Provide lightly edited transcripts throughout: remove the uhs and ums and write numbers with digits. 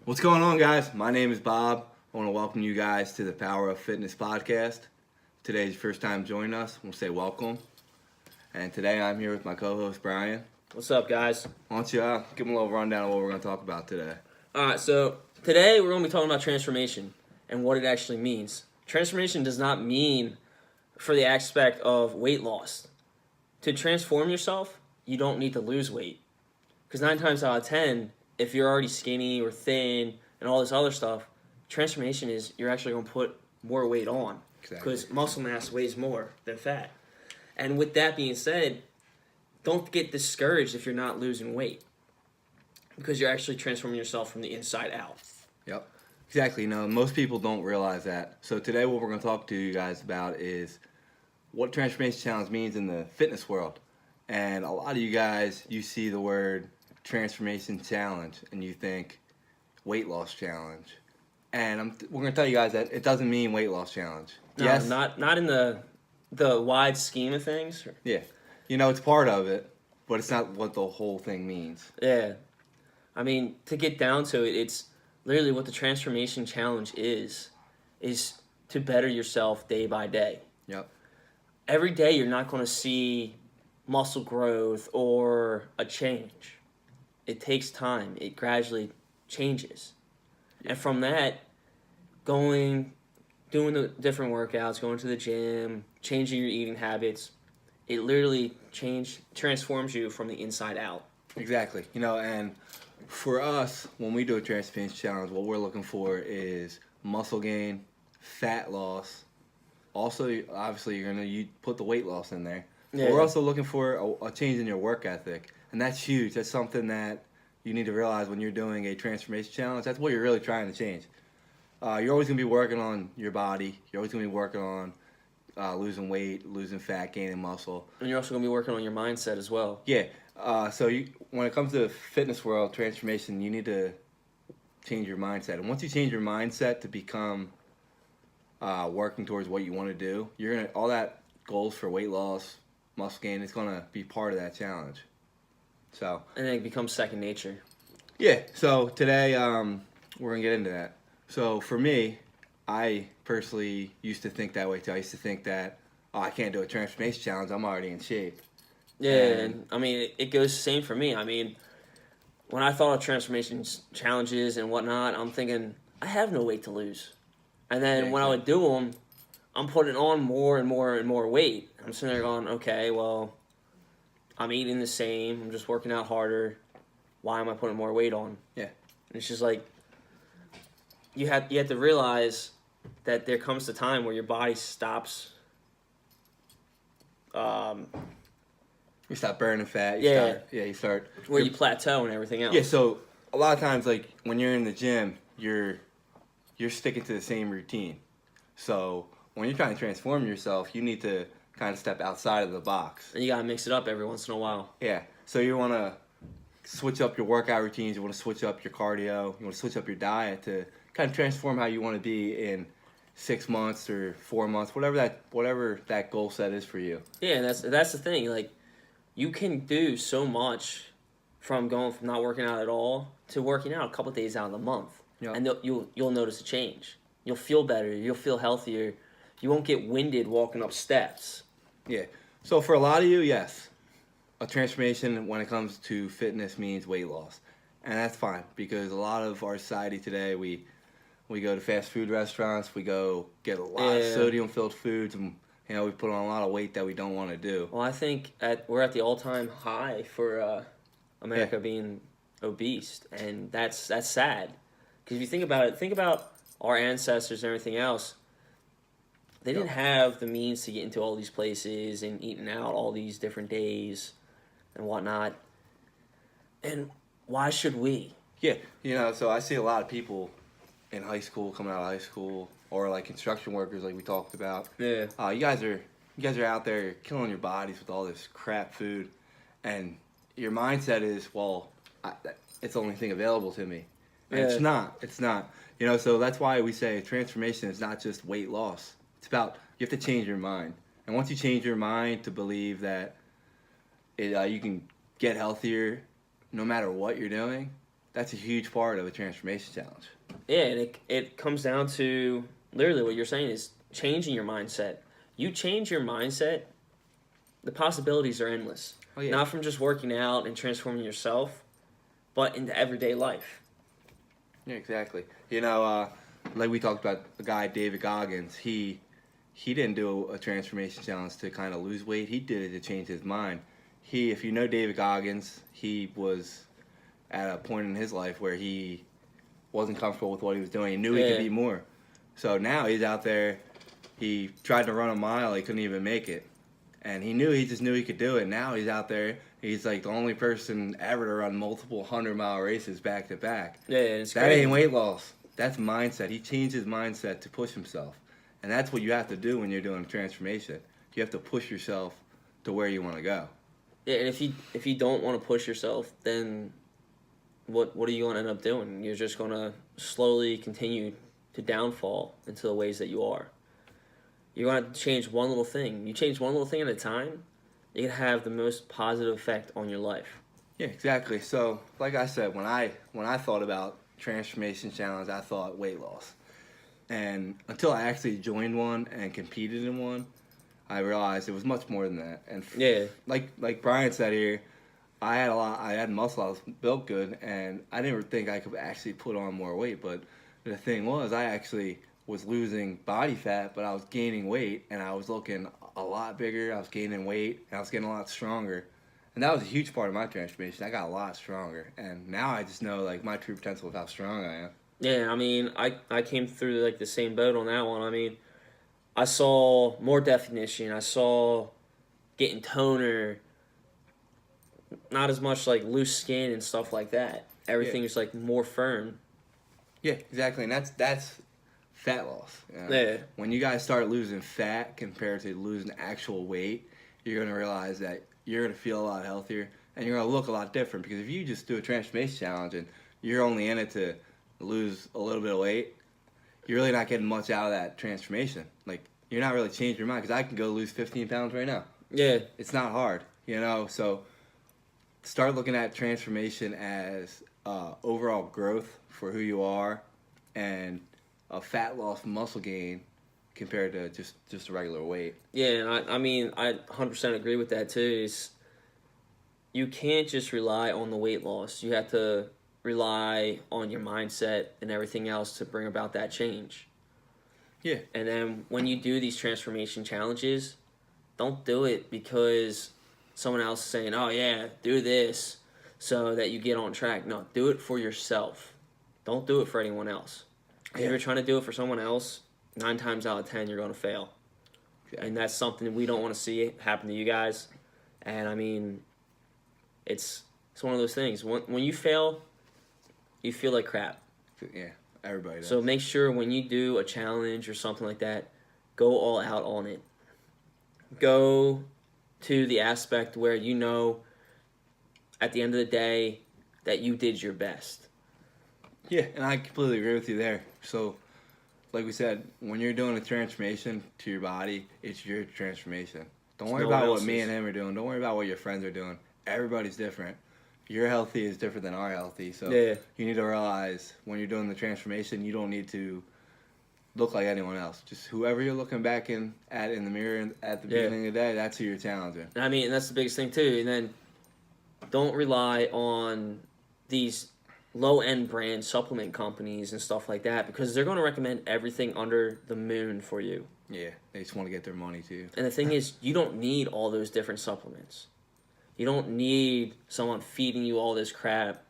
What's going on, guys? My name is Bob. I want to welcome you guys to the Power of Fitness podcast. Today's your first time joining us. We'll say welcome. And today I'm here with my co-host Brian. What's up, guys? Why don't you give them a little rundown of what we're going to talk about today? All right, so today we're going to be talking about transformation and what it actually means. Transformation does not mean for the aspect of weight loss. To transform yourself, you don't need to lose weight. Because 9 times out of 10, if you're already skinny or thin and all this other stuff, transformation is you're actually going to put more weight on. Because muscle mass weighs more than fat. And with that being said, don't get discouraged if you're not losing weight. Because you're actually transforming yourself from the inside out. Yep. Exactly. Most people don't realize that. So today what we're going to talk to you guys about is what Transformation Challenge means in the fitness world. And a lot of you guys, you see the word Transformation Challenge and you think weight loss challenge. And we're going to tell you guys that it doesn't mean weight loss challenge. No, yes, not in the wide scheme of things. Yeah. It's part of it, but it's not what the whole thing means. Yeah. I mean, to get down to it, it's literally what the Transformation Challenge is to better yourself day by day. Yep. Every day you're not going to see muscle growth or a change. It takes time. It gradually changes. And from that, doing the different workouts, going to the gym, changing your eating habits, it literally transforms you from the inside out. Exactly. And for us, when we do a Transformation Challenge, what we're looking for is muscle gain, fat loss. Also, obviously, you put the weight loss in there. Yeah. But we're also looking for a change in your work ethic. And that's huge. That's something that you need to realize when you're doing a Transformation Challenge. That's what you're really trying to change. You're always going to be working on your body. You're always going to be working on losing weight, losing fat, gaining muscle. And you're also going to be working on your mindset as well. Yeah. When it comes to the fitness world, transformation, you need to change your mindset. And once you change your mindset to become working towards what you want to do, all that goals for weight loss, muscle gain, it's going to be part of that challenge. So. And then it becomes second nature. Yeah. So today we're going to get into that. So for me, I personally used to think that way too. I used to think that, I can't do a transformation challenge. I'm already in shape. Yeah, and I mean, it goes the same for me. I mean, when I thought of transformation challenges and whatnot, I'm thinking, I have no weight to lose. And then when I would do them, I'm putting on more and more and more weight. I'm sitting there going, okay, well, I'm eating the same. I'm just working out harder. Why am I putting more weight on? Yeah. And it's just like, you have to realize that there comes a time where your body stops. You stop burning fat. You start. Where you plateau and everything else. Yeah, so a lot of times, like, when you're in the gym, you're sticking to the same routine. So when you're trying to transform yourself, you need to kind of step outside of the box. And you got to mix it up every once in a while. Yeah, so you want to switch up your workout routines. You want to switch up your cardio. You want to switch up your diet to kind of transform how you want to be in 6 months or 4 months, whatever that goal set is for you. Yeah, and that's the thing. Like, you can do so much from going from not working out at all to working out a couple of days out of the month, and you'll notice a change. You'll feel better. You'll feel healthier. You won't get winded walking up steps. Yeah. So for a lot of you, yes, a transformation when it comes to fitness means weight loss, and that's fine because a lot of our society today we go to fast food restaurants, we go get a lot of sodium-filled foods, and we put on a lot of weight that we don't want to do. Well, I think we're at the all-time high for America being obese, and that's sad. Because if you think about it, think about our ancestors and everything else. They didn't have the means to get into all these places and eating out all these different days and whatnot. And why should we? Yeah, so I see a lot of people in high school, coming out of high school, or like construction workers, like we talked about. Yeah. You guys are out there killing your bodies with all this crap food, and your mindset is, well, it's the only thing available to me. And it's not. It's not. So that's why we say transformation is not just weight loss. It's about, you have to change your mind. And once you change your mind to believe that you can get healthier no matter what you're doing, that's a huge part of a transformation challenge. Yeah, and it comes down to literally what you're saying is changing your mindset. You change your mindset, the possibilities are endless. Oh yeah. Not from just working out and transforming yourself, but into everyday life. Yeah, exactly. Like we talked about the guy David Goggins, he didn't do a transformation challenge to kind of lose weight. He did it to change his mind. If you know David Goggins, he was at a point in his life where he wasn't comfortable with what he was doing. He knew he could be more. So now he's out there. He tried to run a mile. He couldn't even make it. And he just knew he could do it. Now he's out there. He's like the only person ever to run multiple 100-mile races back to back. Yeah, it's That crazy. ain't weight loss. That's mindset. He changed his mindset to push himself. And that's what you have to do when you're doing transformation. You have to push yourself to where you want to go. Yeah, and if you don't want to push yourself, then what are you going to end up doing? You're just going to slowly continue to downfall into the ways that you are. You're going to have to change one little thing. You change one little thing at a time, you can have the most positive effect on your life. Yeah, exactly. So, like I said, when I thought about transformation challenge, I thought weight loss. And until I actually joined one and competed in one, I realized it was much more than that. And Yeah. like Brian said here, I had muscle, I was built good, and I didn't think I could actually put on more weight. But the thing was, I actually was losing body fat, but I was gaining weight, and I was looking a lot bigger. I was gaining weight, and I was getting a lot stronger. And that was a huge part of my transformation. I got a lot stronger, and now I just know like my true potential of how strong I am. Yeah, I mean, I came through like the same boat on that one. I mean, I saw more definition. I saw getting toner, not as much like loose skin and stuff like that. Everything is like more firm. Yeah, exactly, and that's fat loss. Yeah. When you guys start losing fat compared to losing actual weight, you're gonna realize that you're gonna feel a lot healthier and you're gonna look a lot different. Because if you just do a transformation challenge and you're only in it to lose a little bit of weight, you're really not getting much out of that transformation. Like, you're not really changing your mind. Because I can go lose 15 pounds right now. Yeah. It's not hard, So start looking at transformation as overall growth for who you are, and a fat loss muscle gain compared to just a regular weight. Yeah, and I mean, I 100% agree with that too. Is you can't just rely on the weight loss. You have to rely on your mindset and everything else to bring about that change. Yeah. And then when you do these transformation challenges, don't do it because someone else is saying, oh yeah, do this so that you get on track. No, do it for yourself. Don't do it for anyone else. Yeah. If you're trying to do it for someone else, 9 times out of 10, you're going to fail. Yeah. And that's something we don't want to see happen to you guys. And I mean, it's one of those things. When you fail, you feel like crap. Yeah, everybody does. So make sure when you do a challenge or something like that, go all out on it. Go to the aspect where you know at the end of the day that you did your best. Yeah, and I completely agree with you there. So, like we said, when you're doing a transformation to your body, it's your transformation. Don't worry no one about what else's. me and him are doing. Don't worry about what your friends are doing. Everybody's different. Your healthy is different than our healthy. So Yeah. you need to realize when you're doing the transformation, you don't need to look like anyone else. Just whoever you're looking back at in the mirror at the beginning of the day, that's who you're challenging. I mean, that's the biggest thing too. And then don't rely on these low-end brand supplement companies and stuff like that because they're going to recommend everything under the moon for you. Yeah, they just want to get their money too. And the thing is, you don't need all those different supplements. You don't need someone feeding you all this crap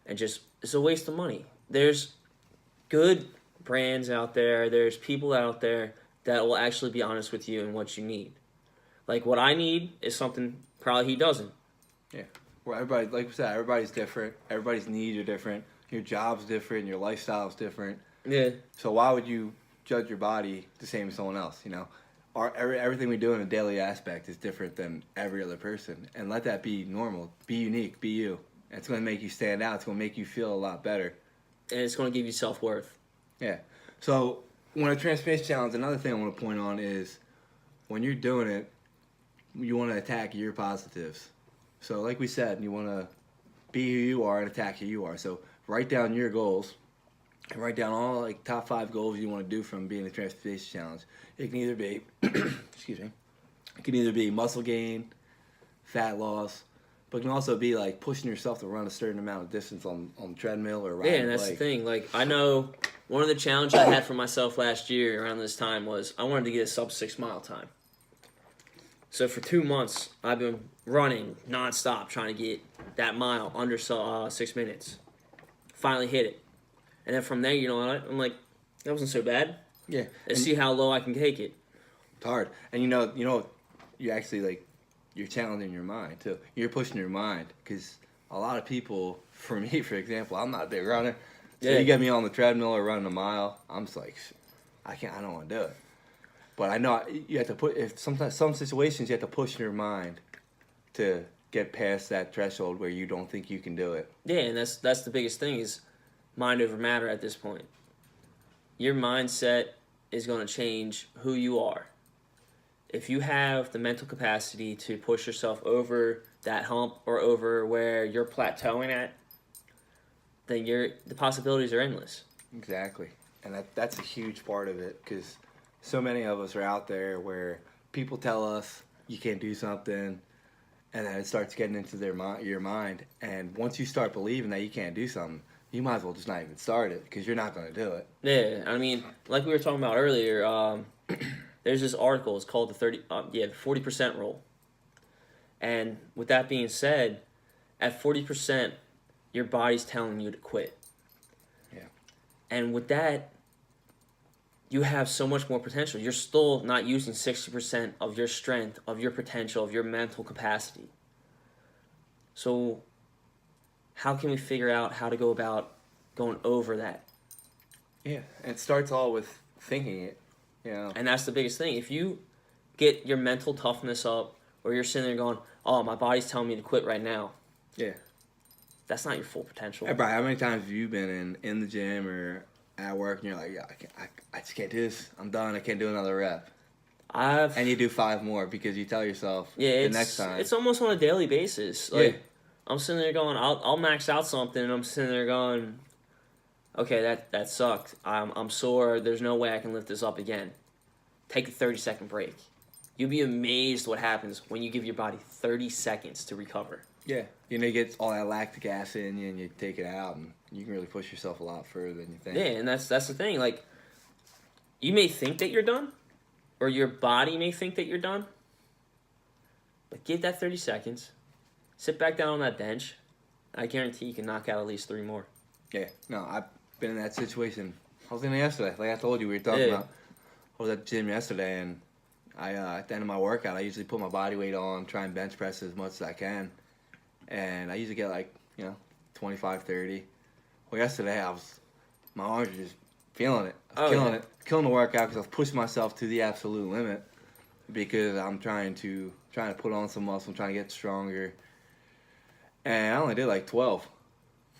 and just, it's a waste of money. There's good brands out there. There's people out there that will actually be honest with you and what you need. Like what I need is something probably he doesn't. Yeah. Well, everybody, like we said, everybody's different. Everybody's needs are different. Your job's different. Your lifestyle's different. Yeah. So why would you judge your body the same as someone else? Everything we do in a daily aspect is different than every other person, and let that be normal. Be unique. Be you. It's going to make you stand out. It's going to make you feel a lot better. And it's going to give you self-worth. Yeah. So when a transformation challenge, another thing I want to point on is when you're doing it, you want to attack your positives. So like we said, you want to be who you are and attack who you are. So write down your goals and write down all like top 5 goals you want to do from being a transportation challenge. It can either be, excuse me, it can either be muscle gain, fat loss, but it can also be like pushing yourself to run a certain amount of distance on the treadmill or riding Yeah, and a that's bike. the thing. Like, I know one of the challenges I had for myself last year around this time was I wanted to get a sub 6 mile time. So for 2 months, I've been running nonstop trying to get that mile under 6 minutes. Finally hit it. And then from there, you know what? I'm like, that wasn't so bad. Yeah, Let's see how low I can take it. it's hard. And you actually like, you're challenging your mind too. You're pushing your mind because a lot of people, for me, for example, I'm not a big runner. So Yeah. you get me on the treadmill or running a mile, I'm just like, I don't want to do it. But I know you have to sometimes some situations you have to push your mind to get past that threshold where you don't think you can do it. Yeah, and that's the biggest thing is mind over matter at this point. Your mindset is going to change who you are. If you have the mental capacity to push yourself over that hump or over where you're plateauing at, then the possibilities are endless. Exactly. And that's a huge part of it because so many of us are out there where people tell us you can't do something and then it starts getting into your mind. And once you start believing that you can't do something, you might as well just not even start it because you're not going to do it. Yeah, I mean, like we were talking about earlier, there's this article. It's called the 40% rule. And with that being said, at 40%, your body's telling you to quit. Yeah. And with that, you have so much more potential. You're still not using 60% of your strength, of your potential, of your mental capacity. So how can we figure out how to go about going over that? Yeah. And it starts all with thinking it. And that's the biggest thing. If you get your mental toughness up, or you're sitting there going, "Oh, my body's telling me to quit right now," Yeah. that's not your full potential. Hey, Brian, how many times have you been in the gym or at work and you're like, yeah, I just can't do this. I'm done. I can't do another rep. And you do 5 more because you tell yourself the next time. It's almost on a daily basis. Like, Yeah. I'm sitting there going, I'll max out something, and I'm sitting there going, okay, that sucked. I'm sore. There's no way I can lift this up again. Take a 30-second break. You'll be amazed what happens when you give your body 30 seconds to recover. Yeah. You get all that lactic acid in you and you take it out and you can really push yourself a lot further than you think. Yeah, and that's the thing. Like, you may think that you're done, or your body may think that you're done, but give that 30 seconds. Sit back down on that bench. I guarantee you can knock out at least 3 more. Yeah. No, I've been in that situation. I was in it yesterday. Like I told you, we were talking Yeah. about. I was at the gym yesterday and I at the end of my workout, I usually put my body weight on, try and bench press as much as I can. And I usually get like, 25, 30. Well, yesterday my arms were just feeling it. I was killing it. Killing the workout because I was pushing myself to the absolute limit because I'm trying to put on some muscle, trying to get stronger. And I only did like 12.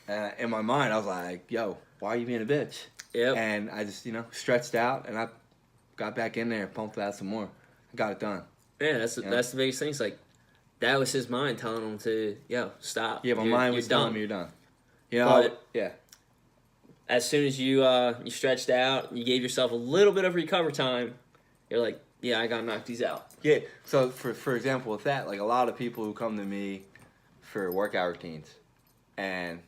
And in my mind, I was like, yo, why are you being a bitch? Yep. And I just, stretched out and I got back in there and pumped out some more. I got it done. Yeah, that's the biggest thing. It's like, that was his mind telling him to, stop. Yeah, my mind was telling me you're done. But yeah. as soon as you stretched out, you gave yourself a little bit of recover time, you're like, yeah, I got to knock these out. Yeah, so for example with that, like a lot of people who come to me for workout routines and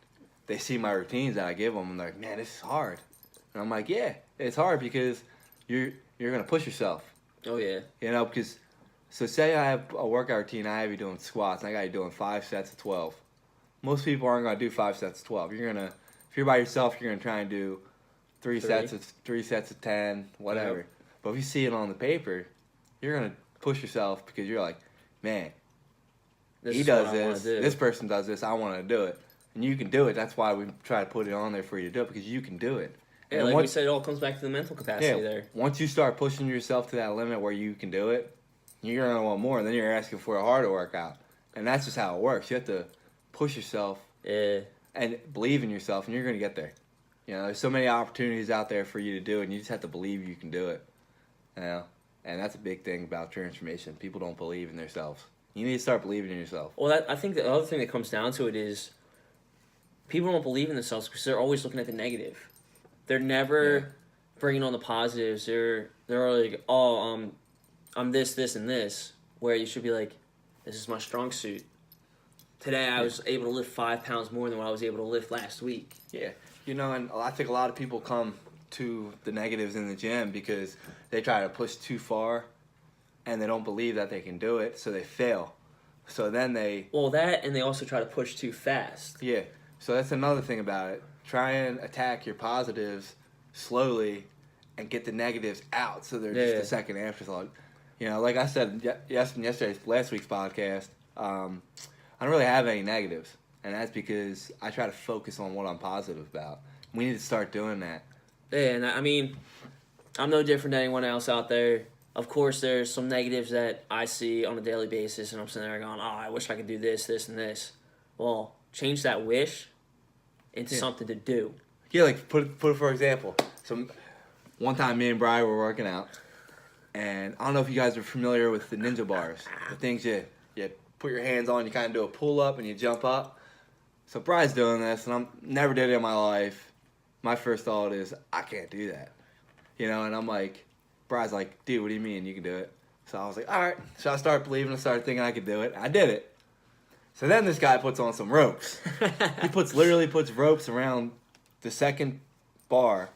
they see my routines that I give them and they're like, man, this is hard. And I'm like, yeah, it's hard because you're going to push yourself. Oh, yeah. Because, so say I have a workout routine, I have you doing squats, and I got you doing 5 sets of 12. Most people aren't going to do 5 sets of 12. If you're by yourself, you're going to try and do 3 sets of 10, whatever. Yep. But if you see it on the paper, you're going to push yourself because you're like, man, he does this, this person does this, I want to do it. And you can do it. That's why we try to put it on there for you to do it, because you can do it. Yeah, and like we said, it all comes back to the mental capacity there. Once you start pushing yourself to that limit where you can do it, you're going to want more. Then you're asking for a harder workout. And that's just how it works. You have to push yourself and believe in yourself, and you're going to get there. There's so many opportunities out there for you to do it, and you just have to believe you can do it. And that's a big thing about transformation. People don't believe in themselves. You need to start believing in yourself. Well, I think the other thing that comes down to it is people don't believe in themselves because they're always looking at the negative. They're never bringing on the positives. They're like, oh, I'm this, this, and this. Where you should be like, this is my strong suit. Today I was able to lift 5 pounds more than what I was able to lift last week. Yeah, and I think a lot of people come to the negatives in the gym because they try to push too far, and they don't believe that they can do it, so they fail. So then they that, and they also try to push too fast. Yeah, so that's another thing about it. Try and attack your positives slowly, and get the negatives out, so they're just a second afterthought. Like I said last week's podcast, I don't really have any negatives, and that's because I try to focus on what I'm positive about. We need to start doing that. Yeah, and I mean, I'm no different than anyone else out there. Of course, there's some negatives that I see on a daily basis, and I'm sitting there going, I wish I could do this, this, and this. Well, change that wish into something to do. Yeah, like put it for example. So one time me and Brian were working out, and I don't know if you guys are familiar with the ninja bars. The things you put your hands on, you kind of do a pull up and you jump up. So Brian's doing this, and I never did it in my life. My first thought is, I can't do that. And I'm like, Brian's like, dude, what do you mean you can do it? So I was like, all right. So I started believing and started thinking I could do it. I did it. So then this guy puts on some ropes. He literally puts ropes around the second bar.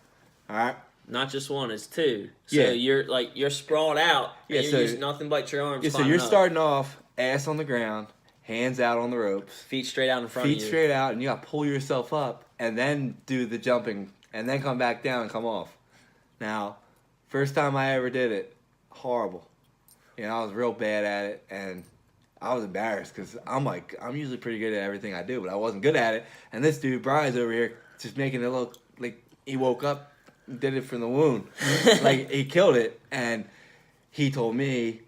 All right. Not just one, it's two. So you're sprawled out. And you're using nothing but your arms. Yeah, so you're starting off ass on the ground, hands out on the ropes, feet straight out in front of you. Feet straight out, and you got to pull yourself up and then do the jumping and then come back down and come off. Now, first time I ever did it, horrible. I was real bad at it, and I was embarrassed because I'm usually pretty good at everything I do, but I wasn't good at it. And this dude, Brian's over here, just making it look like he woke up and did it from the wound. Like, he killed it. And he told me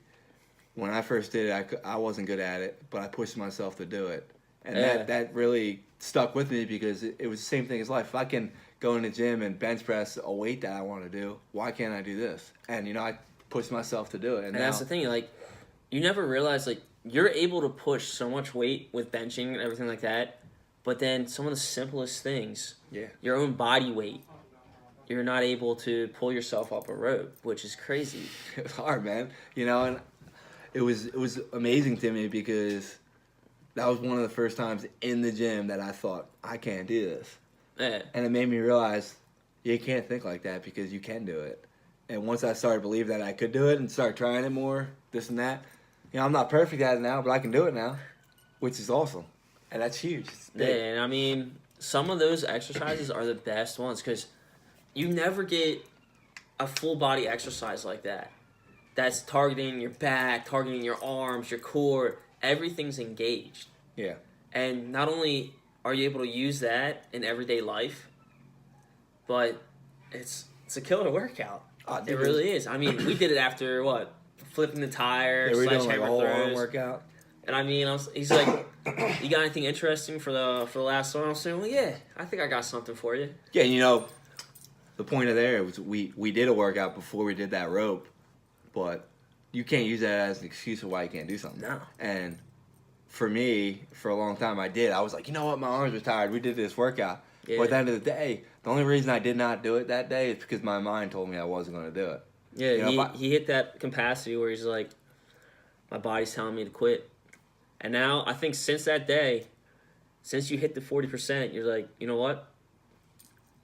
when I first did it, I wasn't good at it, but I pushed myself to do it. And that really stuck with me because it was the same thing as life. If I can go in the gym and bench press a weight that I want to do, why can't I do this? And, I pushed myself to do it. And now, that's the thing, like, you never realize, like, you're able to push so much weight with benching and everything like that, but then some of the simplest things, your own body weight, you're not able to pull yourself up a rope, which is crazy. It's hard, man. And it was amazing to me because that was one of the first times in the gym that I thought, I can't do this. Yeah. And it made me realize you can't think like that because you can do it. And once I started believing that I could do it and start trying it more, this and that, I'm not perfect at it now, but I can do it now, which is awesome. And that's huge. Yeah, and I mean, some of those exercises are the best ones because you never get a full body exercise like that. That's targeting your back, targeting your arms, your core. Everything's engaged. Yeah. And not only are you able to use that in everyday life, but it's a killer workout. It really is. I mean, we did it after what? Flipping the tire, we're doing like a whole throws. arm workout. And I mean, he's like, "You got anything interesting for the last one?" I was saying, "Well, yeah, I think I got something for you." Yeah, the point of there was we did a workout before we did that rope, but you can't use that as an excuse for why you can't do something. No. And for me, for a long time, I did. I was like, you know what, my arms are tired. We did this workout. Yeah. But at the end of the day, the only reason I did not do it that day is because my mind told me I wasn't going to do it. Yeah, he hit that capacity where he's like, my body's telling me to quit. And now, I think since that day, since you hit the 40%, you're like, you know what?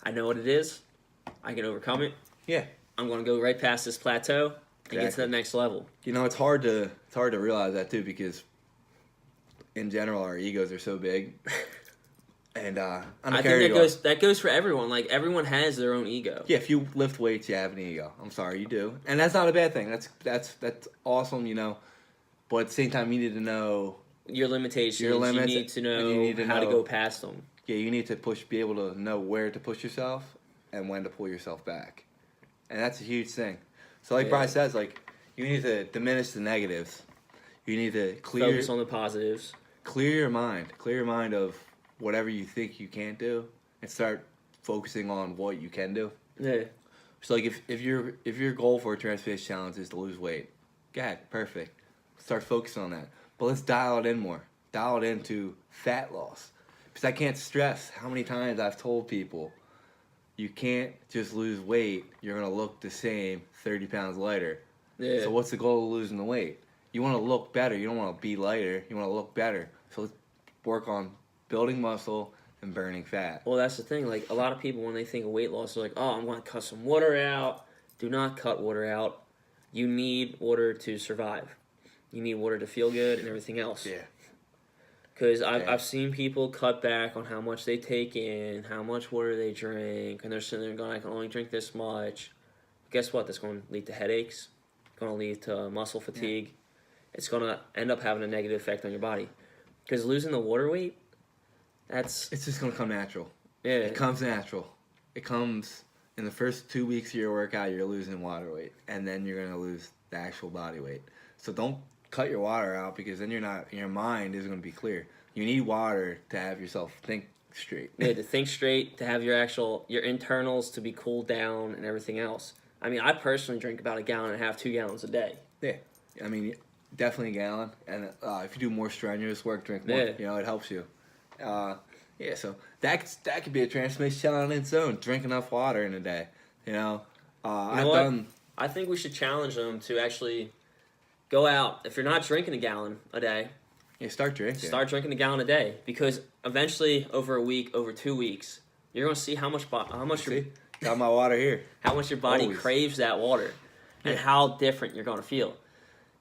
I know what it is. I can overcome it. Yeah. I'm going to go right past this plateau and get to the next level. It's hard to realize that too because in general our egos are so big. And I think that goes for everyone. Like, everyone has their own ego. Yeah, if you lift weights, you have an ego. I'm sorry, you do. And that's not a bad thing. That's awesome, But at the same time, you need to know your limitations. Your limits. You need to know how to go past them. Yeah, you need to be able to know where to push yourself and when to pull yourself back. And that's a huge thing. So like Brian says, like, you need to diminish the negatives. You need to focus on the positives. Clear your mind of whatever you think you can't do and start focusing on what you can do. Yeah. So like if your goal for a transformation challenge is to lose weight, go ahead, perfect. Start focusing on that. But let's dial it in more. Dial it into fat loss. Because I can't stress how many times I've told people, you can't just lose weight. You're going to look the same 30 pounds lighter. Yeah. So what's the goal of losing the weight? You want to look better. You don't want to be lighter. You want to look better. So let's work on building muscle and burning fat. Well, that's the thing. Like, a lot of people, when they think of weight loss, they're like, oh, I'm going to cut some water out. Do not cut water out. You need water to survive. You need water to feel good and everything else. Yeah. Because I've seen people cut back on how much they take in, how much water they drink, and they're sitting there going, I can only drink this much. Guess what? That's going to lead to headaches. It's going to lead to muscle fatigue. It's going to end up having a negative effect on your body. Because losing the water weight, It's just going to come natural. yeah. It comes natural. It comes in the first 2 weeks of your workout, you're losing water weight. And then you're going to lose the actual body weight. So don't cut your water out, because then your mind isn't going to be clear. You need water to have yourself think straight. Yeah, to think straight, to have your internals to be cooled down and everything else. I mean, I personally drink about 1.5 gallons, 2 gallons a day. Yeah. I mean, definitely a gallon. And if you do more strenuous work, drink more. Yeah. You know, it helps you. Yeah, so that could be a transformation challenge in its own. Drink enough water in a day. You know, I've what? done. I think we should challenge them to actually go out. If you're not drinking 1 gallon a day, Yeah, start drinking. start drinking 1 gallon a day. Because eventually, over a week, over 2 weeks, you're gonna see how much See, got my water here. how much your body Always. craves that water, and Yeah. how different you're gonna feel.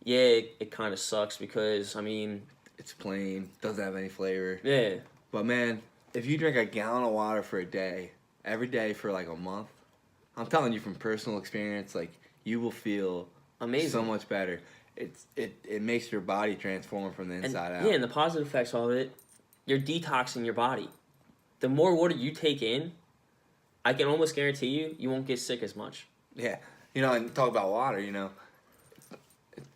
Yeah, it kind of sucks because I mean, It's plain, doesn't have any flavor. yeah, But man, if you drink 1 gallon of water for a day, every day for like a month, I'm telling you from personal experience, like you will feel amazing. so much better. It makes your body transform from the inside out. Yeah, and the positive effects of it, you're detoxing your body. The more water you take in, I can almost guarantee you won't get sick as much. Yeah. You know, and talk about water, you know.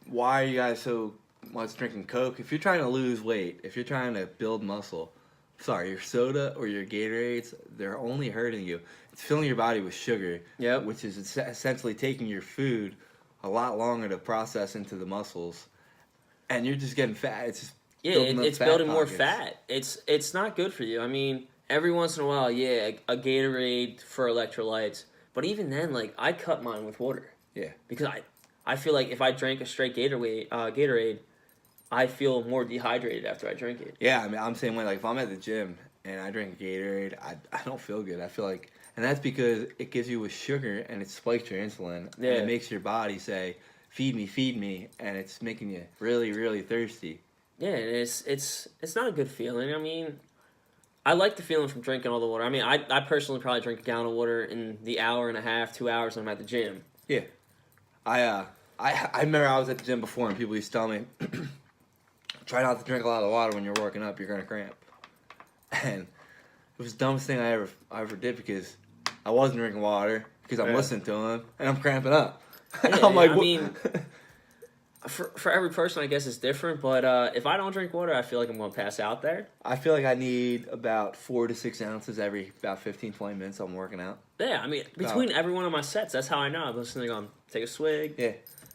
Why are you guys so much drinking Coke? If you're trying to lose weight, if you're trying to build muscle, sorry, your soda or your Gatorades, they're only hurting you. It's filling your body with sugar, Yep. which is essentially taking your food a lot longer to process into the muscles. And you're just getting fat. It's just Yeah, building up it's fat building more pockets. fat. It's not good for you. I mean, every once in a while, yeah, a Gatorade for electrolytes. But even then, like, I cut mine with water. Yeah. Because I feel like if I drank a straight Gatorade, I feel more dehydrated after I drink it. Yeah, I mean, I'm the same way. Like, if I'm at the gym and I drink Gatorade, I don't feel good. I feel like, and that's because it gives you a sugar and it spikes your insulin. Yeah. And it makes your body say, feed me, and it's making you really, really thirsty. Yeah, and it's not a good feeling. I mean, I like the feeling from drinking all the water. I mean, I personally probably drink 1 gallon of water in the 1.5, 2 hours when I'm at the gym. Yeah. I remember I was at the gym before and people used to tell me, try not to drink a lot of water when you're working up, you're going to cramp. And it was the dumbest thing I ever did, because I wasn't drinking water, because I'm Yeah. listening to them, and I'm cramping up. Yeah, I'm like, I what? mean, for every person, I guess it's different. But if I don't drink water, I feel like I'm going to pass out there. I feel like I need about 4 to 6 ounces every about 15, 20 minutes I'm working out. Yeah, I mean, between every one of my sets, that's how I know. I'm listening on, take a swig. Yeah.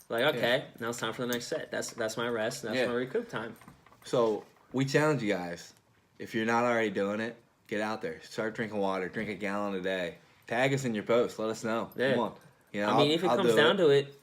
Like, okay, now it's time for the next set. That's my rest. And that's Yeah. my recoup time. So we challenge you guys. If you're not already doing it, get out there. Start drinking water. Drink 1 gallon a day. Tag us in your post. Let us know. Yeah. Come on. You know, I mean, if it I'll comes do down to it,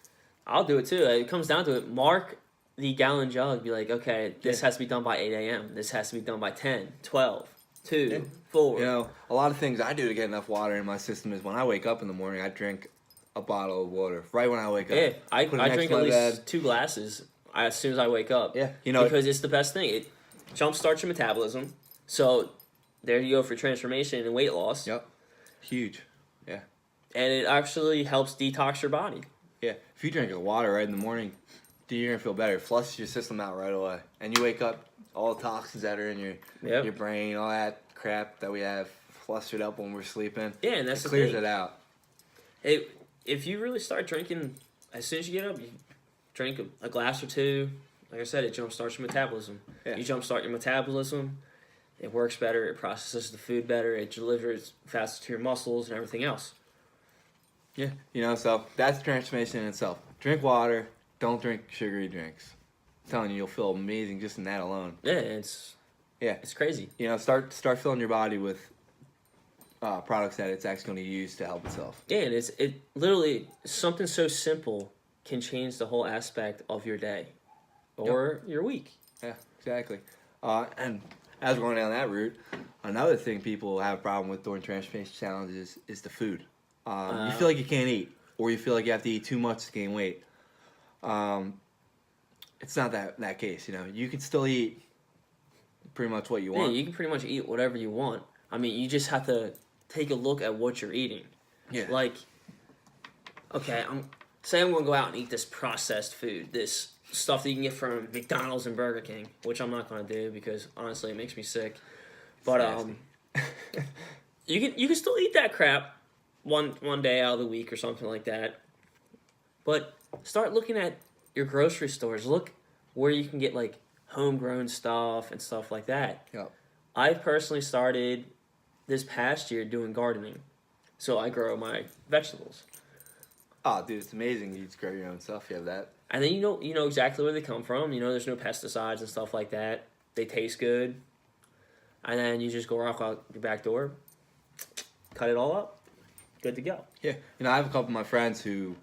I'll do it too. It comes down to it. Mark the gallon jug. Be like, okay, this Yeah. has to be done by 8 a.m. This has to be done by 10, 12, 2, Yeah. 4. You know, a lot of things I do to get enough water in my system is when I wake up in the morning, I drink a bottle of water right when I wake up. Yeah, I Put it next drink to at my least bed. 2 glasses as soon as I wake up. Yeah, you know, because it's the best thing. It jumpstarts your metabolism. So there you go for transformation and weight loss. Yep. Huge. And it actually helps detox your body. Yeah. If you drink water right in the morning, dude, you're gonna feel better. It flushes your system out right away, and you wake up, all the toxins that are in Yep. your brain, all that crap that we have flustered up when we're sleeping. Yeah, and that's It the clears thing. it out. If you really start drinking as soon as you get up, you drink a glass or 2. Like I said, it jumpstarts your metabolism. Yeah. You jumpstart your metabolism, it works better, it processes the food better, it delivers faster to your muscles and everything else. Yeah. You know, so that's transformation in itself. Drink water. Don't drink sugary drinks. I'm telling you, you'll feel amazing just in that alone. Yeah, it's Yeah. It's crazy. You know, start filling your body with products that it's actually going to use to help itself. Yeah, and it literally something so simple can change the whole aspect of your day or your week. Yeah, exactly. And as we're going down that route, another thing people have a problem with during transformation challenges is the food. You feel like you can't eat, or you feel like you have to eat too much to gain weight. It's not that case. You know, you can still eat pretty much what you Yeah, want. you can pretty much eat whatever you want. I mean, you just have to take a look at what you're eating. Yeah. Like, okay, say I'm gonna go out and eat this processed food, this stuff that you can get from McDonald's and Burger King, which I'm not gonna do because honestly it makes me sick. But you can still eat that crap one day out of the week or something like that. But start looking at your grocery stores. Look where you can get like homegrown stuff and stuff like that. Yep. I personally started this past year doing gardening, so I grow my vegetables. Oh, dude, it's amazing. You just grow your own stuff. You have that. And then you know exactly where they come from. You know there's no pesticides and stuff like that. They taste good. And then you just go walk out your back door, cut it all up, good to go. Yeah. You know, I have a couple of my friends who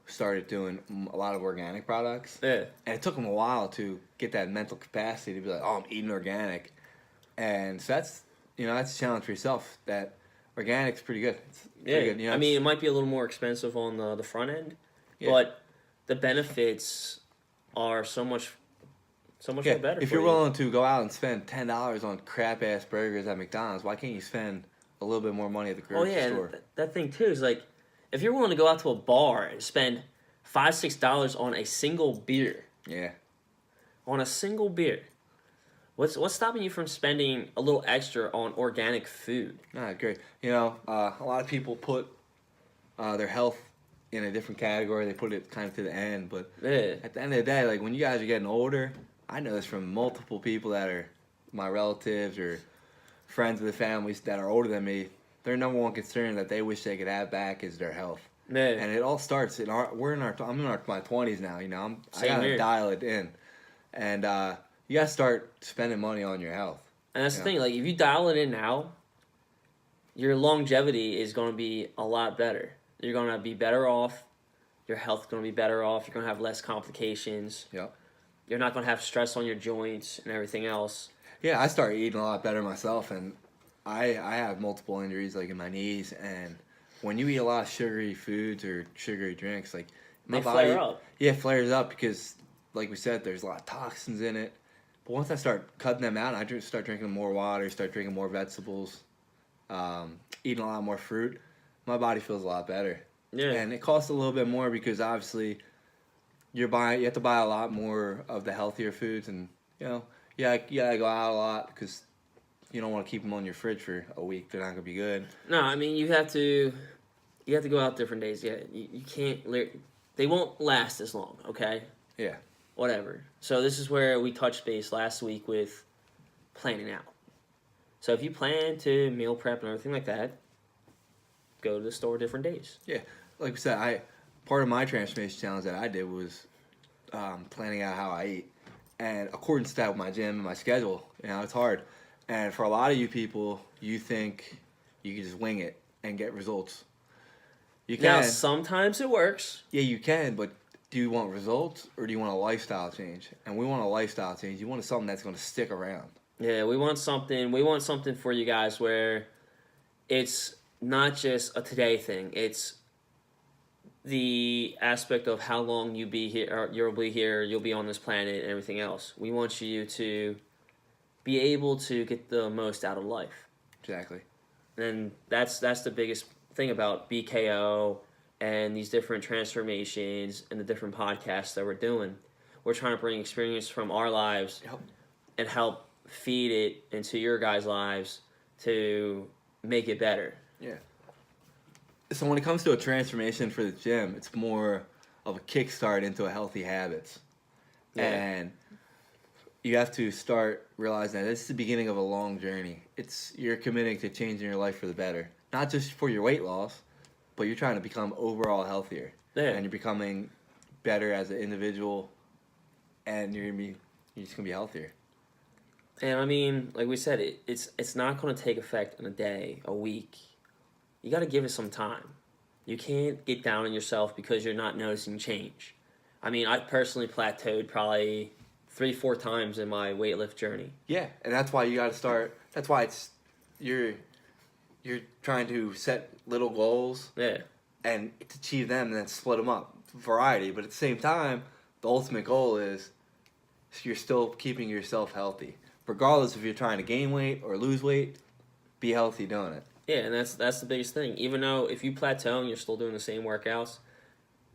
started doing a lot of organic products. Yeah. And it took them a while to get that mental capacity to be like, oh, I'm eating organic. And so that's a challenge for yourself. That organic's pretty good. It's pretty good. You know, I mean, it might be a little more expensive on the front end, Yeah. but the benefits are so much more better. If for you're you. willing to go out and spend $10 on crap ass burgers at McDonald's, why can't you spend a little bit more money at the Oh grocery yeah, store? and that thing too is like, if you're willing to go out to a bar and spend $5-6 on a single beer, Yeah. what's stopping you from spending a little extra on organic food? No, great. You know, a lot of people put their health in a different category. They put it kind of to the end, but Yeah. at the end of the day, like when you guys are getting older, I know this from multiple people that are my relatives or friends of the families that are older than me. Their number one concern that they wish they could have back is their health. Yeah. And it all starts I'm in my 20s now. You know, I Same gotta here. dial it in, and you gotta start spending money on your health. And that's Yeah. the thing, like if you dial it in now, your longevity is going to be a lot better. You're going to be better off. Your health's going to be better off. You're going to have less complications. Yep. You're not going to have stress on your joints and everything else. Yeah, I started eating a lot better myself, and I have multiple injuries like in my knees. And when you eat a lot of sugary foods or sugary drinks, like my They body, flare up. yeah, it flares up because, like we said, there's a lot of toxins in it. But once I start cutting them out, I start drinking more water, start drinking more vegetables, eating a lot more fruit. My body feels a lot better. Yeah. And it costs a little bit more because obviously you have to buy a lot more of the healthier foods, and you gotta go out a lot because you don't want to keep them on your fridge for a week. They're not gonna be good. No, I mean you have to go out different days. Yeah, you can't. They won't last as long. Okay. Yeah. Whatever. So this is where we touched base last week with planning out. So if you plan to meal prep and everything like that, go to the store different days. Yeah. Like we said, part of my transformation challenge that I did was planning out how I eat, and according to that with my gym and my schedule. You know, it's hard. And for a lot of you people, you think you can just wing it and get results. You can. Now sometimes it works. Yeah, you can, but do you want results or do you want a lifestyle change? And we want a lifestyle change. You want something that's going to stick around. Yeah, we want something for you guys where it's not just a today thing. It's the aspect of how long you be here, or you'll be on this planet and everything else. We want you to be able to get the most out of life. Exactly. And that's the biggest thing about BKO and these different transformations and the different podcasts that we're doing. We're trying to bring experience from our lives and help feed it into your guys' lives to make it better. Yeah. So when it comes to a transformation for the gym, it's more of a kickstart into a healthy habits. Yeah. And you have to start realizing that this is the beginning of a long journey. You're committing to changing your life for the better. Not just for your weight loss, but you're trying to become overall healthier. Yeah. And you're becoming better as an individual, and you're just gonna be healthier. And I mean, like we said, it's not going to take effect in a day, a week. You got to give it some time. You can't get down on yourself because you're not noticing change. I mean, I personally plateaued probably 3-4 times in my weightlift journey. Yeah, and that's why you got to start. That's why you're trying to set little goals Yeah. and to achieve them, and then split them up, variety. But at the same time, the ultimate goal is you're still keeping yourself healthy, regardless if you're trying to gain weight or lose weight. Be healthy doing it. Yeah, and that's the biggest thing. Even though if you plateau and you're still doing the same workouts,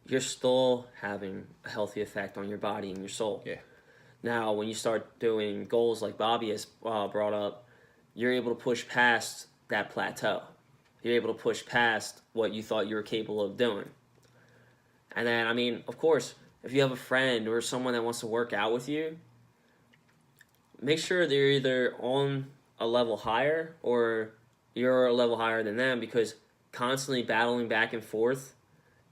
you're still having a healthy effect on your body and your soul. Yeah. Now, when you start doing goals like Bobby has brought up, you're able to push past that plateau. You're able to push past what you thought you were capable of doing. And then, I mean, of course, if you have a friend or someone that wants to work out with you, make sure they're either on a level higher or you're a level higher than them, because constantly battling back and forth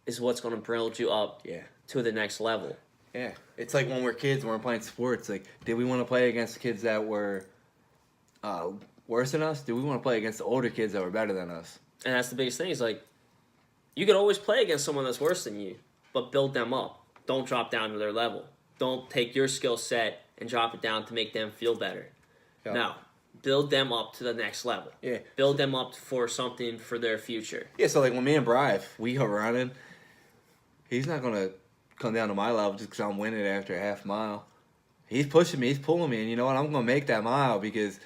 is what's going to build you up Yeah. to the next level. Yeah. It's like when we're kids, when we're playing sports. Like, did we want to play against the kids that were worse than us? Did we want to play against the older kids that were better than us? And that's the biggest thing is, like, you can always play against someone that's worse than you, but build them up. Don't drop down to their level. Don't take your skill set and drop it down to make them feel better. Yeah. No. Build them up to the next level. Yeah. Build them up for something for their future. Yeah, so like when me and Bri, if we go running, he's not going to come down to my level just because I'm winning after a half mile. He's pushing me, he's pulling me, and you know what? I'm going to make that mile because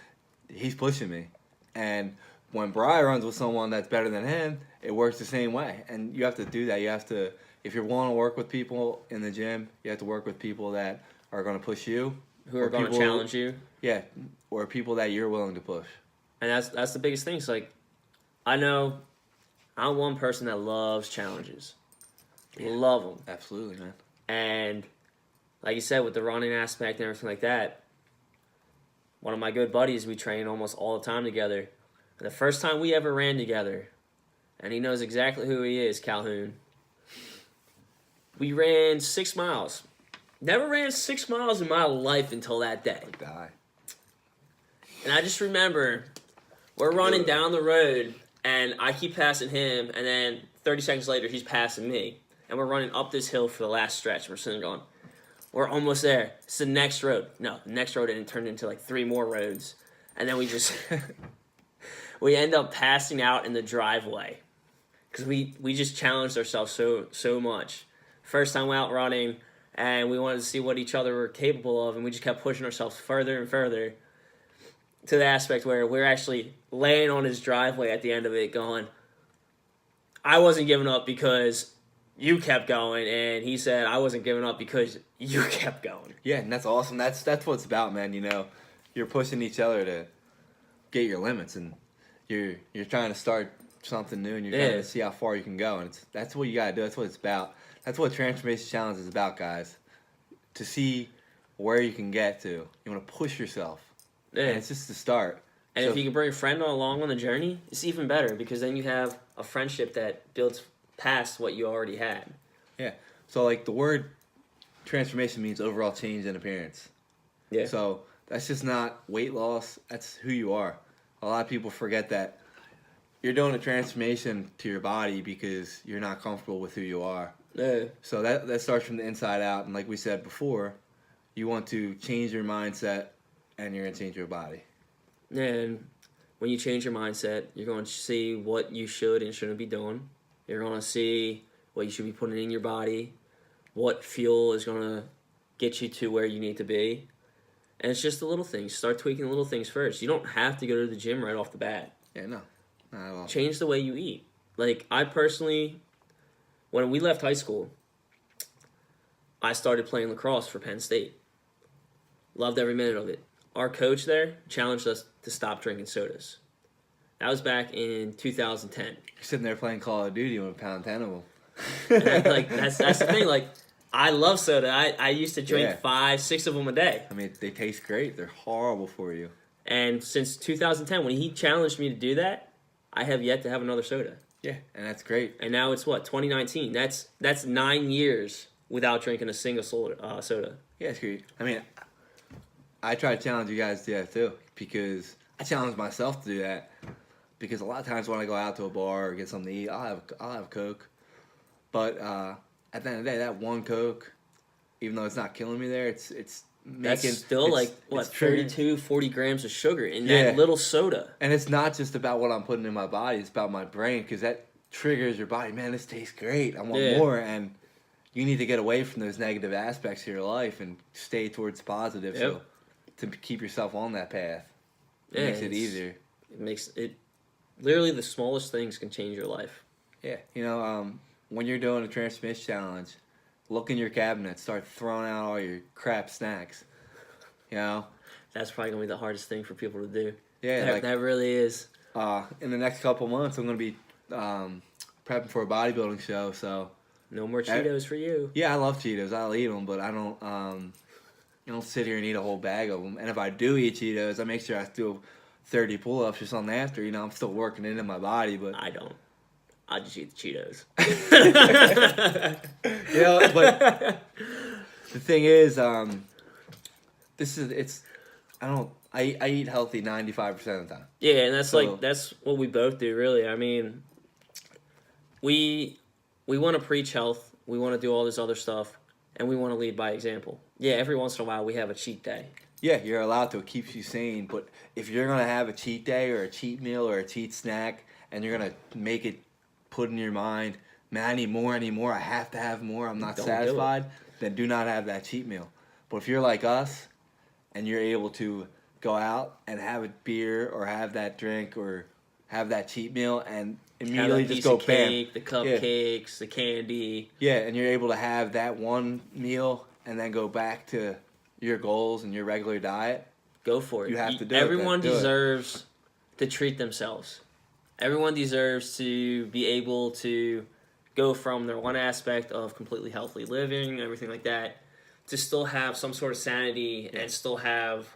he's pushing me. And when Bri runs with someone that's better than him, it works the same way. And you have to do that. You have to, if you're willing to work with people in the gym, you have to work with people that are going to push you. Who are going to challenge you. Yeah, or people that you're willing to push. And that's the biggest thing. It's like, I know I'm one person that loves challenges. Yeah. Love them. Absolutely, man. And like you said, with the running aspect and everything like that, one of my good buddies, we train almost all the time together. And the first time we ever ran together, and he knows exactly who he is, Calhoun, we ran 6 miles. Never ran 6 miles in my life until that day. Die. And I just remember we're running down the road, and I keep passing him, and then 30 seconds later, he's passing me. And we're running up this hill for the last stretch. We're sitting going, we're almost there. It's the next road. No, the next road didn't turn into like 3 more roads. And then we just, we end up passing out in the driveway. Because we just challenged ourselves so much. First time out running, and we wanted to see what each other were capable of, and we just kept pushing ourselves further and further to the aspect where we're actually laying on his driveway at the end of it going, I wasn't giving up because you kept going, and he said I wasn't giving up because you kept going. Yeah, and that's awesome. That's what it's about, man. You know, you're pushing each other to get your limits, and you're trying to start something new, and you're trying to see how far you can go, and that's what you gotta do. That's what it's about. That's what Transformation Challenge is about, guys. To see where you can get to. You want to push yourself. Yeah. And it's just the start. And so, if you can bring a friend along on the journey, it's even better, because then you have a friendship that builds past what you already had. Yeah. So, like, the word transformation means overall change in appearance. Yeah. So, that's just not weight loss. That's who you are. A lot of people forget that you're doing a transformation to your body because you're not comfortable with who you are. Yeah. So that starts from the inside out. And like we said before, you want to change your mindset and you're going to change your body. And when you change your mindset, you're going to see what you should and shouldn't be doing. You're going to see what you should be putting in your body, what fuel is going to get you to where you need to be. And it's just the little things. Start tweaking the little things first. You don't have to go to the gym right off the bat. Yeah, no. Not at all. Change the way you eat. Like, I personally, when we left high school, I started playing lacrosse for Penn State. Loved every minute of it. Our coach there challenged us to stop drinking sodas. That was back in 2010. You're sitting there playing Call of Duty with pound 10 of them. And like that's the thing. Like, I love soda. I used to drink 5, 6 of them a day. I mean, they taste great. They're horrible for you. And since 2010, when he challenged me to do that, I have yet to have another soda. Yeah, and that's great. And now it's what, 2019. That's 9 years without drinking a single soda. Yeah, it's great. I mean, I try to challenge you guys to do that too, because I challenge myself to do that. Because a lot of times when I go out to a bar or get something to eat, I'll have Coke. But at the end of the day, that one Coke, even though it's not killing me there, it's making, That's still it's, like what it's triggering. 32, 40 grams of sugar in Yeah. that little soda. And it's not just about what I'm putting in my body; it's about my brain, because that triggers your body. Man, this tastes great. I want Yeah. more, and you need to get away from those negative aspects of your life and stay towards positive. Yep. So to keep yourself on that path, it makes it it's- easier. It makes it literally the smallest things can change your life. Yeah, when you're doing a transformation challenge, look in your cabinet, start throwing out all your crap snacks. That's probably gonna be the hardest thing for people to do. Yeah, That really is. in the next couple months, I'm gonna be prepping for a bodybuilding show. So No more Cheetos for you. yeah, I love Cheetos. I'll eat them, but I don't sit here and eat a whole bag of them. And if I do eat Cheetos, I make sure I do 30 pull-ups or something after. I'm still working it in my body, but I don't. I just eat the Cheetos. but the thing is, I eat healthy 95% of the time. Yeah, and that's So- that's what we both do, really. I mean, we want to preach health. We want to do all this other stuff, and we want to lead by example. Yeah, every once in a while we have a cheat day. Yeah, you're allowed to. It keeps you sane. But if you're gonna have a cheat day or a cheat meal or a cheat snack, and you're gonna make it put in your mind, man, I need more. I have to have more. I'm not Don't do it. satisfied. Then do not have that cheat meal. But if you're like us, and you're able to go out and have a beer or have that drink or have that cheat meal and Have immediately a just piece go of cake, bam. the cupcakes, the candy. Yeah, and you're able to have that one meal and then go back to your goals and your regular diet. Go for it. You have to do it, Everyone then do it. deserves to treat themselves. Everyone deserves to be able to go from their one aspect of completely healthy living, everything like that, to still have some sort of sanity and still have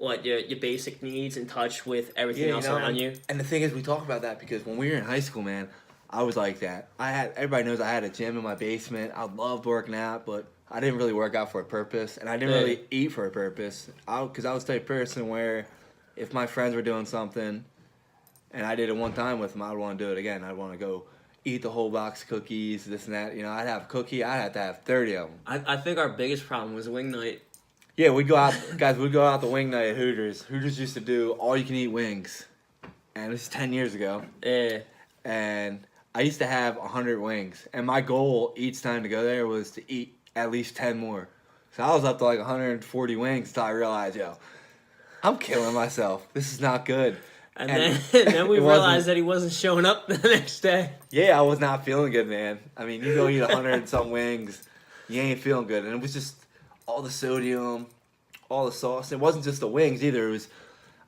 your basic needs in touch with everything else around you. And the thing is, we talk about that because when we were in high school, man, I was like that. Everybody knows I had a gym in my basement. I loved working out, but I didn't really work out for a purpose, and I didn't Yeah. really eat for a purpose. Because I was the type of person where if my friends were doing something and I did it one time with them, I'd want to do it again. I'd want to go eat the whole box of cookies, this and that. I'd have a cookie. I'd have to have 30 of them. I think our biggest problem was wing night. Yeah, we'd go out, guys. We'd go out the wing night at Hooters. Hooters used to do all you can eat wings, and this is 10 years ago. Yeah. And I used to have 100 wings, and my goal each time to go there was to eat at least 10 more. So I was up to like 140 wings until I realized, I'm killing myself. This is not good. And then we it wasn't- realized that he wasn't showing up the next day. Yeah, I was not feeling good, man. I mean, you go eat 100 and some wings, you ain't feeling good. And it was just all the sodium, all the sauce. It wasn't just the wings either. It was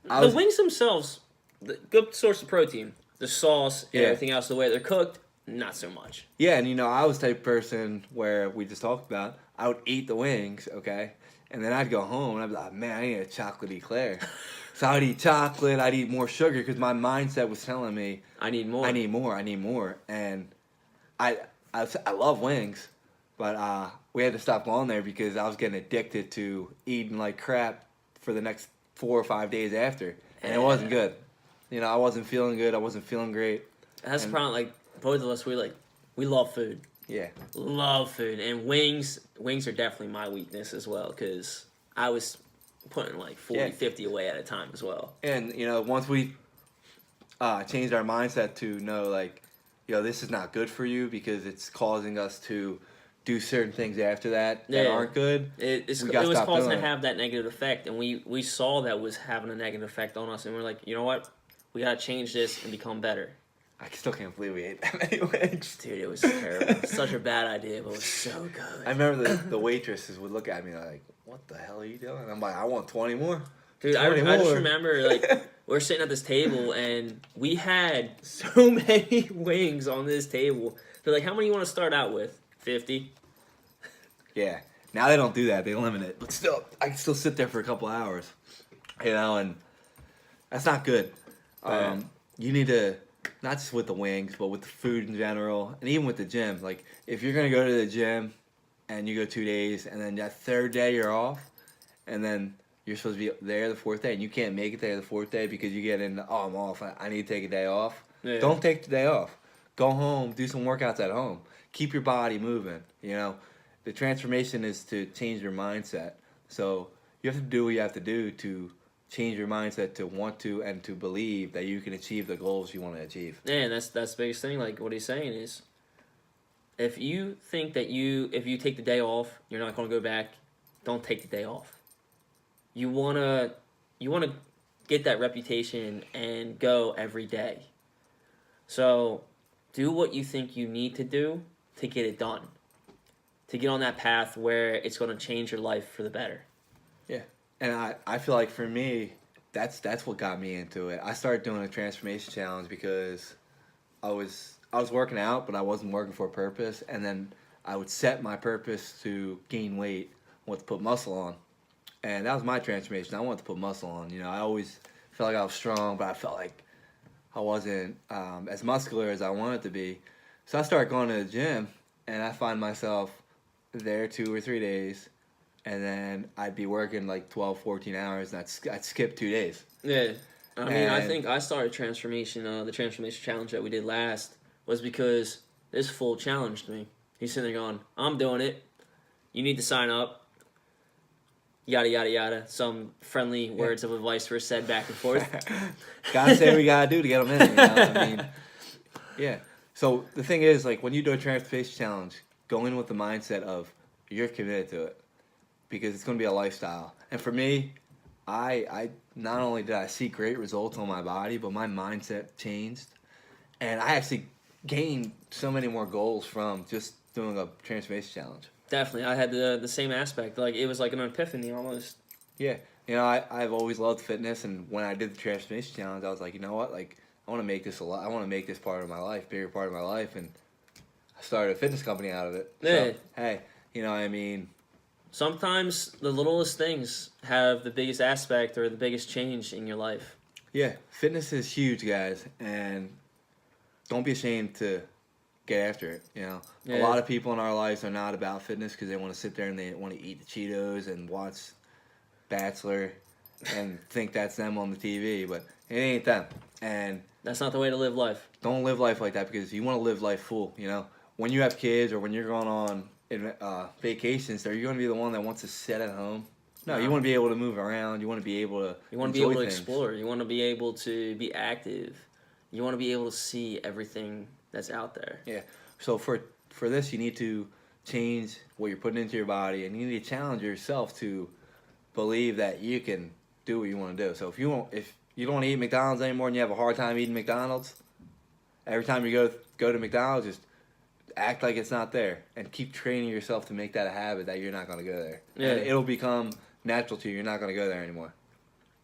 The wings themselves, the good source of protein. The sauce and Yeah. everything else, the way they're cooked, not so much. Yeah, and I was the type of person where we just talked about, I would eat the wings, okay? And then I'd go home and I'd be like, man, I need a chocolate eclair. So I'd eat chocolate, I'd eat more sugar because my mindset was telling me, I need more. I need more. And I love wings, but we had to stop going there because I was getting addicted to eating like crap for the next 4 or 5 days after. And it wasn't good. I wasn't feeling good. I wasn't feeling great. That's and- the problem. Like both of us, we love food. Yeah. Love food, and wings are definitely my weakness as well because I was putting like 40, Yeah. 50 away at a time as well. And, once we changed our mindset to know, like, this is not good for you because it's causing us to do certain things after that Yeah. aren't good. It We was gotta stop causing doing to it. have that negative effect, and we saw that was having a negative effect on us, and we're like, you know what? We gotta change this and become better. I still can't believe we ate that many wings. Dude, it was terrible. Such a bad idea, but it was so good. I remember the waitresses would look at me like, what the hell are you doing? And I'm like, I want 20 more. Dude, I 20 just more. remember, like, we're sitting at this table, and we had so many wings on this table. They're like, how many you want to start out with? 50? Yeah. Now they don't do that. They limit it. But still, I can still sit there for a couple hours. And that's not good. Right. You need to, not just with the wings, but with the food in general, and even with the gym. Like, if you're going to go to the gym and you go 2 days, and then that third day you're off, and then you're supposed to be there the fourth day, and you can't make it there the fourth day because you get in, oh, I'm off, I need to take a day off. Yeah. Don't take the day off. Go home, do some workouts at home. Keep your body moving, you know. The transformation is to change your mindset. So you have to do what you have to do to change your mindset to want to and to believe that you can achieve the goals you want to achieve. Yeah, and that's the biggest thing. Like what he's saying is, if you think that if you take the day off, you're not going to go back, don't take the day off. You wanna get that reputation and go every day. So do what you think you need to do to get it done. To get on that path where it's going to change your life for the better. Yeah. And I feel like for me, that's what got me into it. I started doing a transformation challenge because I was working out, but I wasn't working for a purpose. And then I would set my purpose to gain weight, want to put muscle on. And that was my transformation. I wanted to put muscle on. You know, I always felt like I was strong, but I felt like I wasn't as muscular as I wanted to be. So I started going to the gym, and I find myself there 2 or 3 days, and then I'd be working like 12, 14 hours, and I'd skip 2 days. Yeah. I mean, I think I started transformation, the transformation challenge that we did last was because this fool challenged me. He's sitting there going, I'm doing it. You need to sign up. Yada, yada, yada. Some friendly words of advice were said back and forth. Gotta say what we gotta do to get them in, you know? I mean, yeah. So the thing is, like, when you do a transformation challenge, go in with the mindset of you're committed to it because it's going to be a lifestyle. And for me, I not only did I see great results on my body, but my mindset changed, and I actually gained so many more goals from just doing a transformation challenge. Definitely, I had the same aspect. Like it was like an epiphany almost. Yeah, you know, I've always loved fitness, and when I did the transformation challenge, I was like, you know what, like I want to make this I want to make this part of my life, bigger part of my life, and I started a fitness company out of it. Yeah. So, hey, you know what I mean? Sometimes the littlest things have the biggest aspect or the biggest change in your life. Yeah, fitness is huge, guys, and don't be ashamed to get after it. You know, Yeah. A lot of people in our lives are not about fitness because they want to sit there and they want to eat the Cheetos and watch Bachelor and think that's them on the TV, but it ain't them. And That's not the way to live life. don't live life like that because you want to live life full. You know, when you have kids or when you're going on vacations, are you going to be the one that wants to sit at home? No, you want to be able to move around. You want to be able to. You want to be able to things. explore. You want to be able to be active. You want to be able to see everything that's out there. Yeah. So for this, you need to change what you're putting into your body, and you need to challenge yourself to believe that you can do what you want to do. So if you don't want to eat McDonald's anymore and you have a hard time eating McDonald's, every time you go to McDonald's, just act like it's not there and keep training yourself to make that a habit that you're not going to go there. Yeah. And it'll become natural to you. You're not going to go there anymore.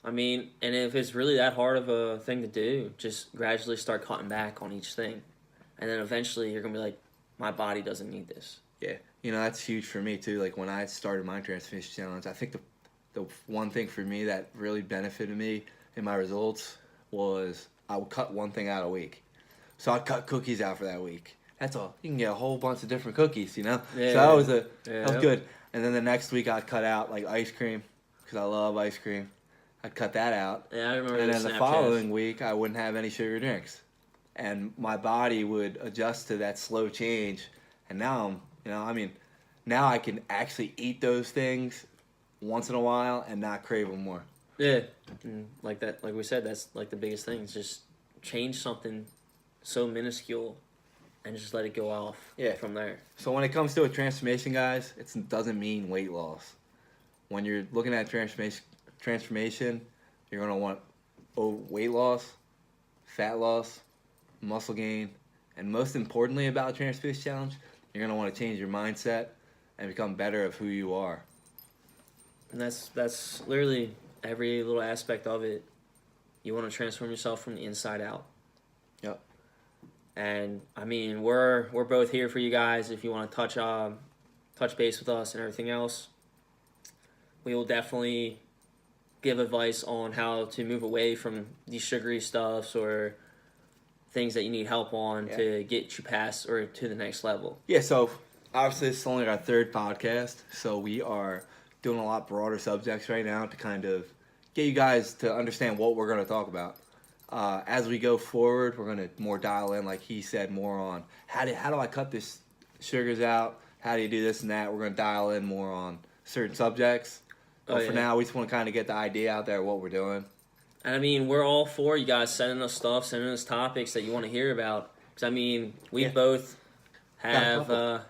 I mean, and if it's really that hard of a thing to do, just gradually start cutting back on each thing. And then eventually you're going to be like, my body doesn't need this. Yeah. You know, that's huge for me too. Like when I started my transformation challenge, I think the one thing for me that really benefited me in my results was I would cut one thing out a week. So I'd cut cookies out for that week. That's all. You can get a whole bunch of different cookies, you know? Yeah. So that was good. And then the next week I'd cut out like ice cream because I love ice cream. I'd cut that out. Yeah, I remember And those then the Snapchats. following week I wouldn't have any sugar drinks. And my body would adjust to that slow change. And now now I can actually eat those things once in a while and not crave them more. Yeah, and like that, like we said, that's like the biggest thing. Is just change something so minuscule, and just let it go off. Yeah. From there. So when it comes to a transformation, guys, it doesn't mean weight loss. When you're looking at transformation, you're gonna want weight loss, fat loss, muscle gain, and most importantly about a transformation challenge, you're gonna want to change your mindset and become better of who you are. And that's literally every little aspect of it. You want to transform yourself from the inside out. Yep. And I mean, we're both here for you guys. If you want to touch base with us and everything else, we will definitely give advice on how to move away from these sugary stuffs or things that you need help on to get you past or to the next level. Yeah. So obviously, it's only our third podcast, so we are doing a lot broader subjects right now to kind of get you guys to understand what we're going to talk about. As we go forward, we're going to more dial in, like he said, more on how do I cut this sugars out? How do you do this and that? We're going to dial in more on certain subjects. But for now, we just want to kind of get the idea out there of what we're doing. And I mean, we're all for you guys sending us stuff, sending us topics that you want to hear about. Because I mean, we both have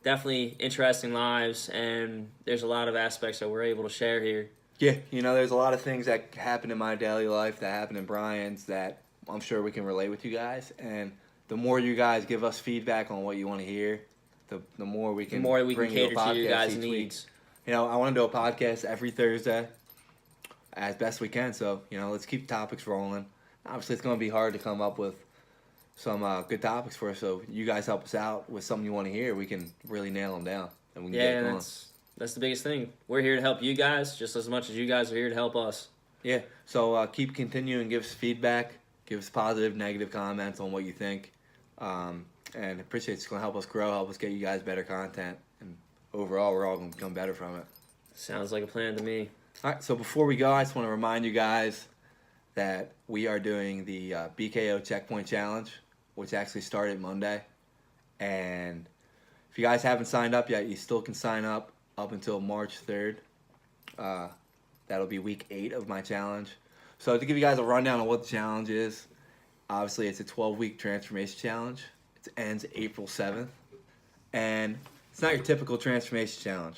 definitely interesting lives, and there's a lot of aspects that we're able to share here. Yeah, there's a lot of things that happen in my daily life that happen in Brian's that I'm sure we can relate with you guys. And the more you guys give us feedback on what you want to hear, the more we can cater to your guys' needs. I want to do a podcast every Thursday as best we can. So, let's keep topics rolling. Obviously, it's going to be hard to come up with some good topics for us. So, you guys help us out with something you want to hear. We can really nail them down, and we can get it going. That's the biggest thing. We're here to help you guys just as much as you guys are here to help us. Yeah. So, keep continuing. Give us feedback. Give us positive, negative comments on what you think. And appreciate it's going to help us grow, help us get you guys better content. And overall, we're all going to become better from it. Sounds like a plan to me. All right, so before we go, I just want to remind you guys that we are doing the BKO Checkpoint Challenge, which actually started Monday. And if you guys haven't signed up yet, you still can sign up until March 3rd. That'll be week 8 of my challenge. So to give you guys a rundown of what the challenge is, obviously it's a 12-week transformation challenge. It ends April 7th. And it's not your typical transformation challenge.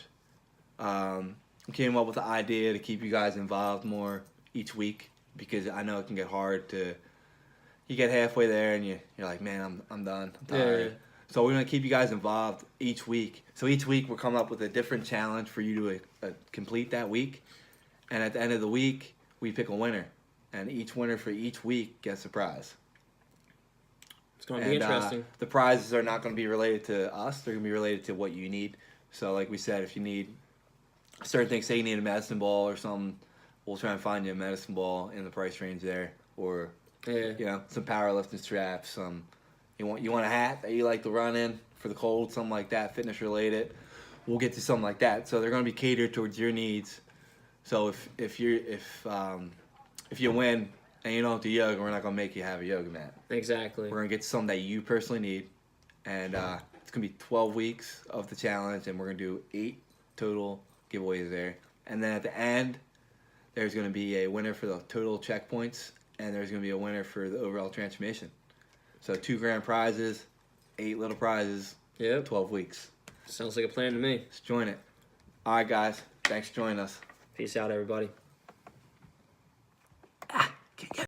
We came up with the idea to keep you guys involved more each week because I know it can get hard to. You get halfway there and you're like, man, I'm done. I'm tired. Yeah. So we're gonna keep you guys involved each week. So each week we're coming up with a different challenge for you to complete that week, and at the end of the week we pick a winner, and each winner for each week gets a prize. It's going to be interesting. The prizes are not going to be related to us. They're going to be related to what you need. So like we said, if you need certain things, say you need a medicine ball or something, we'll try and find you a medicine ball in the price range there. Or, some powerlifting straps. You want a hat that you like to run in for the cold, something like that, fitness related. We'll get to something like that. So they're going to be catered towards your needs. So if you win, and you don't do yoga, we're not going to make you have a yoga mat. Exactly. We're going to get something that you personally need. And it's going to be 12 weeks of the challenge, and we're going to do 8 total giveaways there. And then at the end, there's going to be a winner for the total checkpoints, and there's going to be a winner for the overall transformation. So 2 grand prizes, 8 little prizes, 12 weeks. Sounds like a plan to me. Let's join it. All right, guys. Thanks for joining us. Peace out, everybody.